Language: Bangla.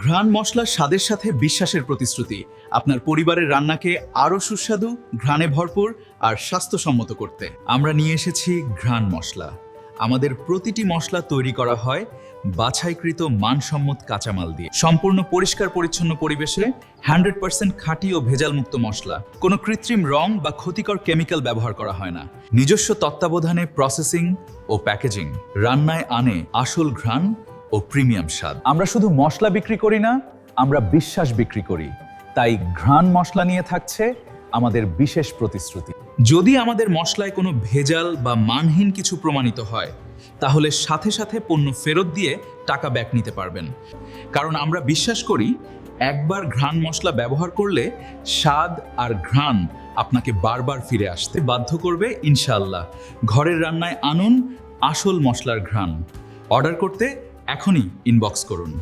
ঘ্রাণ মশলা স্বাদের সাথে বিশ্বাসের প্রতিশ্রুতি, আপনার পরিবারের রান্নাকে আরও সুস্বাদু, ঘ্রাণে ভরপুর আর স্বাস্থ্যসম্মত করতে আমরা নিয়ে এসেছি ঘ্রাণ মশলা। আমাদের প্রতিটি মশলা তৈরি করা হয় বাছাইকৃত মানসম্মত কাঁচামাল দিয়ে, সম্পূর্ণ পরিষ্কার পরিচ্ছন্ন পরিবেশে, 100% খাঁটি ও ভেজালমুক্ত মশলা। কোনো কৃত্রিম রং বা ক্ষতিকর কেমিক্যাল ব্যবহার করা হয় না। নিজস্ব তত্ত্বাবধানে প্রসেসিং ও প্যাকেজিং রান্নায় আনে আসল ঘ্রাণ ও প্রিমিয়াম স্বাদ। আমরা শুধু মশলা বিক্রি করি না, আমরা বিশ্বাস বিক্রি করি। তাই ঘ্রাণ মশলা নিয়ে থাকছে আমাদের বিশেষ প্রতিশ্রুতি। যদি আমাদের মশলায় কোনো ভেজাল বা মানহীন কিছু প্রমাণিত হয়, তাহলে সাথে সাথে পণ্য ফেরত দিয়ে টাকা ব্যাক নিতে পারবেন। কারণ আমরা বিশ্বাস করি, একবার ঘ্রাণ মশলা ব্যবহার করলে স্বাদ আর ঘ্রাণ আপনাকে বারবার ফিরে আসতে বাধ্য করবে ইনশাআল্লাহ। ঘরের রান্নায় আনুন আসল মশলার ঘ্রাণ। অর্ডার করতে এখনই ইনবক্স করুন।